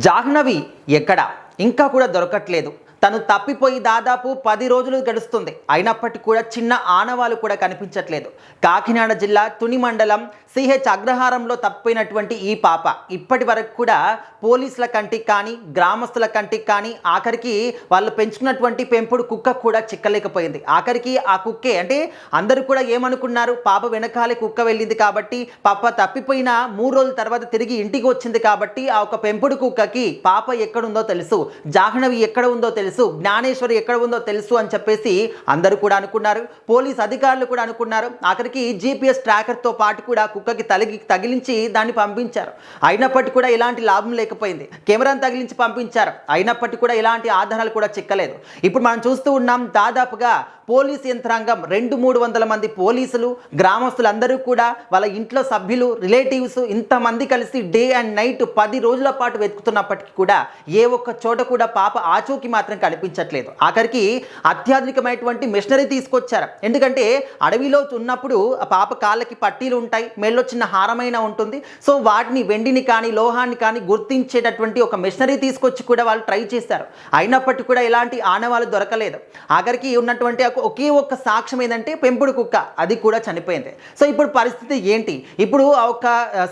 జాహ్నవి ఎక్కడ ఇంకా కూడా దొరకట్లేదు. తను తప్పిపోయి దాదాపు 10 రోజులు గడుస్తుంది. అయినప్పటికీ కూడా చిన్న ఆనవాలు కూడా కనిపించట్లేదు. కాకినాడ జిల్లా తుని మండలం సిహెచ్ అగ్రహారంలో తప్పిపోయినటువంటి ఈ పాప ఇప్పటి వరకు కూడా పోలీసుల కంటికి కానీ గ్రామస్తుల కంటికి కానీ ఆఖరికి వాళ్ళు పెంచుకున్నటువంటి పెంపుడు కుక్క కూడా చిక్కలేకపోయింది. ఆఖరికి ఆ కుక్కే అంటే అందరూ కూడా ఏమనుకున్నారు, పాప వెనకాలే కుక్క వెళ్ళింది కాబట్టి పాప తప్పిపోయిన 3 రోజుల తర్వాత తిరిగి ఇంటికి వచ్చింది కాబట్టి ఆ ఒక పెంపుడు కుక్కకి పాప ఎక్కడుందో తెలుసు, జాహ్నవి ఎక్కడ ఉందో తెలుసు, జ్ఞానేశ్వరి ఎక్కడ ఉందో తెలుసు అని చెప్పేసి అందరూ కూడా అనుకున్నారు. పోలీస్ అధికారులు కూడా అనుకున్నారు. ఆఖరికి GPS ట్రాకర్తో పాటు కూడా కుక్కకి తగిలించి దాన్ని పంపించారు. అయినప్పటికీ కూడా ఎలాంటి లాభం లేకపోయింది. కెమెరాను తగిలించి పంపించారు. అయినప్పటికీ కూడా ఎలాంటి ఆధారాలు కూడా చిక్కలేదు. ఇప్పుడు మనం చూస్తూ ఉన్నాం, దాదాపుగా పోలీస్ యంత్రాంగం 200-300 మంది పోలీసులు, గ్రామస్తులందరూ కూడా వాళ్ళ ఇంట్లో సభ్యులు, రిలేటివ్స్ ఇంతమంది కలిసి డే అండ్ నైట్ 10 రోజుల పాటు వెతుకుతున్నప్పటికీ కూడా ఏ ఒక్క చోట కూడా పాప ఆచూకీ మాత్రం కనిపించట్లేదు. ఆఖరికి అత్యాధునికమైనటువంటి మిషనరీ తీసుకొచ్చారు. ఎందుకంటే అడవిలో ఉన్నప్పుడు ఆ పాప కాళ్ళకి పట్టీలు ఉంటాయి, మెడలో చిన్న హారమైన ఉంటుంది. సో వాటిని వెండిని కానీ లోహాన్ని కానీ గుర్తించేటటువంటి ఒక మిషనరీ తీసుకొచ్చి కూడా వాళ్ళు ట్రై చేశారు. అయినప్పటికీ కూడా ఎలాంటి ఆనవాళ్ళు దొరకలేదు. ఆఖరికి ఉన్నటువంటి ఒకే ఒక్క సాక్ష్యం ఏంటంటే పెంపుడు కుక్క, అది కూడా చనిపోయింది. సో ఇప్పుడు పరిస్థితి ఏంటి? ఇప్పుడు ఒక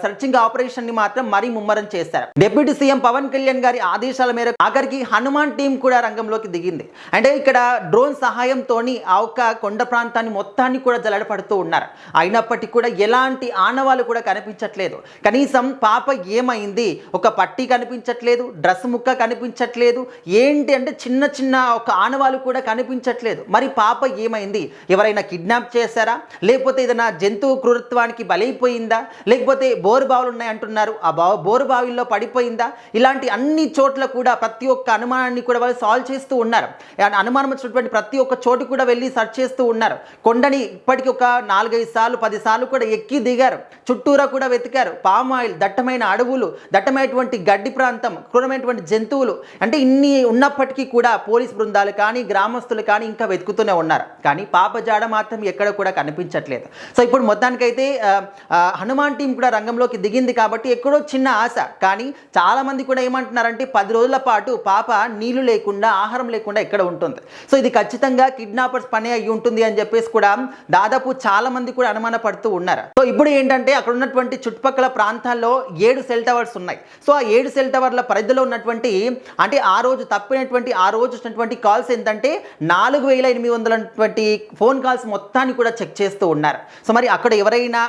సర్చింగ్ ఆపరేషన్ ని మాత్రం మరీ ముమ్మరం చేశారు. డిప్యూటీ సీఎం పవన్ కళ్యాణ్ గారి ఆదేశాల మేరకు ఆఖరికి హనుమాన్ టీం కూడా రంగంలోకి దిగింది. అంటే ఇక్కడ డ్రోన్ సహాయంతో ఆ ఒక్క కొండ ప్రాంతాన్ని మొత్తాన్ని కూడా జల్లడపడుతూ ఉన్నారు. అయినప్పటికీ కూడా ఎలాంటి ఆనవాళ్ళు కూడా కనిపించట్లేదు. కనీసం పాప ఏమైంది, ఒక పట్టీ కనిపించట్లేదు, డ్రెస్ ముక్క కనిపించట్లేదు, ఏంటి అంటే చిన్న చిన్న ఒక ఆనవాళ్ళు కూడా కనిపించట్లేదు. మరి పాప ఏమైంది? ఎవరైనా కిడ్నాప్ చేశారా, లేకపోతే ఏదైనా జంతువు క్రూరత్వానికి బలైపోయిందా, లేకపోతే బోరుబావులు ఉన్నాయి అంటున్నారు, ఆ బోరుబావిల్లో పడిపోయిందా? ఇలాంటి అన్ని చోట్ల కూడా ప్రతి ఒక్క అనుమానాన్ని కూడా వాళ్ళు సాల్వ్ చేస్తూ ఉన్నారు. అనుమానం వచ్చినటువంటి ప్రతి ఒక్క చోటు కూడా వెళ్ళి సెర్చ్ చేస్తూ ఉన్నారు. కొండని ఇప్పటికీ ఒక 4-5 సార్లు 10 సార్లు కూడా ఎక్కి దిగారు. చుట్టూరా కూడా వెతికారు. పామ్ ఆయిల్, దట్టమైన అడవులు, దట్టమైనటువంటి గడ్డి ప్రాంతం, క్రూరమైనటువంటి జంతువులు, అంటే ఇన్ని ఉన్నప్పటికీ కూడా పోలీస్ బృందాలు కానీ గ్రామస్తులు కానీ ఇంకా వెతుకుతూనే ఉన్నారు. కానీ పాప జాడ మాత్రం ఎక్కడ కూడా కనిపించట్లేదు. సో ఇప్పుడు మొత్తానికైతే హనుమాన్ టీం కూడా రంగంలోకి దిగింది కాబట్టి ఎక్కడో చిన్న ఆశ. కానీ చాలామంది కూడా ఏమంటున్నారంటే 10 రోజుల పాటు పాప నీళ్లు లేకుండా ఆహారం లేకుండా ఎక్కడ ఉంటుంది. సో ఇది ఖచ్చితంగా కిడ్నాపర్స్ పని అయ్యి ఉంటుంది అని చెప్పేసి కూడా దాదాపు చాలా మంది కూడా అనుమాన పడుతూ ఉన్నారు. సో ఇప్పుడు ఏంటంటే అక్కడ ఉన్నటువంటి చుట్టుపక్కల ప్రాంతాల్లో 7 సెల్ టవర్స్ ఉన్నాయి. సో ఆ 7 సెల్ టవర్ల పరిధిలో ఉన్నటువంటి అంటే ఆ రోజు తప్పినటువంటి ఆ రోజు వచ్చినటువంటి కాల్స్ ఏంటంటే 4800 ఫోన్ కాల్స్ మొత్తాన్ని కూడా చెక్ చేస్తూ ఉన్నారు. సో మరి అక్కడ ఎవరైనా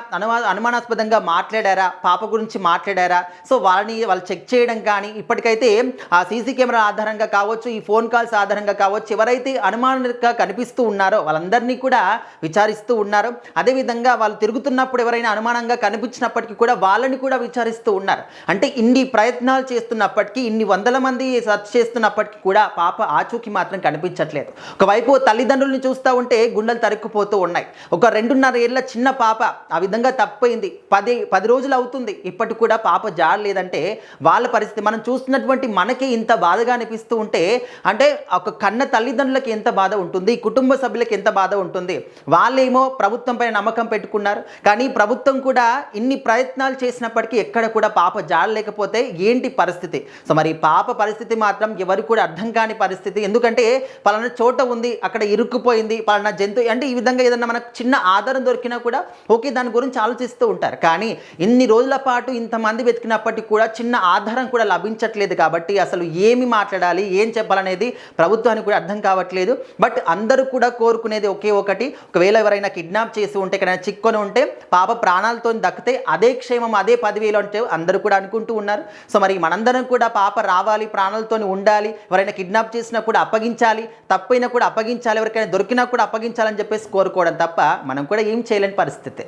అనుమానాస్పదంగా మాట్లాడారా, పాప గురించి మాట్లాడారా, సో వాళ్ళు చెక్ చేయడం కానీ ఇప్పటికైతే ఆ సీసీ కెమెరా ఆధారంగా కావచ్చు, ఈ ఫోన్ కాల్స్ ఆధారంగా కావచ్చు, ఎవరైతే అనుమానంగా కనిపిస్తూ ఉన్నారో వాళ్ళందరినీ కూడా విచారిస్తూ ఉన్నారు. అదేవిధంగా వాళ్ళు తిరుగుతున్నప్పుడు ఎవరైనా అనుమానంగా కనిపించినప్పటికీ కూడా వాళ్ళని కూడా విచారిస్తూ ఉన్నారు. అంటే ఇన్ని ప్రయత్నాలు చేస్తున్నప్పటికీ, ఇన్ని వందల మంది సెర్చ్ చేస్తున్నప్పటికీ కూడా పాప ఆచూకీ మాత్రం కనిపించట్లేదు. ఒకవైపు తల్లిదండ్రులను చూస్తూ ఉంటే గుండెలు తరుక్కుపోతూ ఉన్నాయి. ఒక 2.5 ఏళ్ల చిన్న పాప ఆ విధంగా తప్పిపోయింది. 10 రోజులు అవుతుంది, ఇప్పటికి కూడా పాప జాడలేదంటే వాళ్ళ పరిస్థితి మనం చూస్తున్నటువంటి మనకి ఇంత బాధగా అనిపిస్తూ ఉంటే, అంటే ఒక కన్న తల్లిదండ్రులకి ఎంత బాధ ఉంటుంది, కుటుంబ సభ్యులకి ఎంత బాధ ఉంటుంది. వాళ్ళేమో ప్రభుత్వం పైన నమ్మకం పెట్టుకున్నారు. కానీ ప్రభుత్వం కూడా ఇన్ని ప్రయత్నాలు చేసినప్పటికీ ఎక్కడ కూడా పాప జాడలేకపోతే ఏంటి పరిస్థితి? సో మరి పాప పరిస్థితి మాత్రం ఎవరు కూడా అర్థం కాని పరిస్థితి. ఎందుకంటే పలానా చోట ఉంది, అక్కడ ఇరుక్కుపోయింది, పలానా జంతువు, అంటే ఈ విధంగా ఏదన్నా మనకు చిన్న ఆధారం దొరికినా కూడా ఓకే దాని గురించి ఆలోచిస్తూ ఉంటారు. కానీ ఇన్ని రోజుల పాటు ఇంతమంది వెతికినప్పటికీ కూడా చిన్న ఆధారం కూడా లభించట్లేదు. కాబట్టి అసలు ఏమి మాట్లాడాలి, ఏం చెప్పాలనేది ప్రభుత్వానికి కూడా అర్థం కావట్లేదు. బట్ అందరూ కూడా కోరుకునేది ఒకే ఒకటి, ఒకవేళ ఎవరైనా కిడ్నాప్ చేసి ఉంటే, ఎక్కడైనా చిక్కుని ఉంటే పాప ప్రాణాలతో దక్కితే అదే క్షేమం, అదే 10,000 అంటే అందరూ కూడా అనుకుంటూ ఉన్నారు. సో మరి మనందరం కూడా పాప రావాలి, ప్రాణాలతో ఉండాలి, ఎవరైనా కిడ్నాప్ చేసినా కూడా అప్పగించాలి, తప్పైనా కూడా అప్పగించాలి, ఎవరికైనా దొరికినా కూడా అప్పగించాలని చెప్పేసి కోరుకోవడం తప్ప మనం కూడా ఏం చేయలేని పరిస్థితి.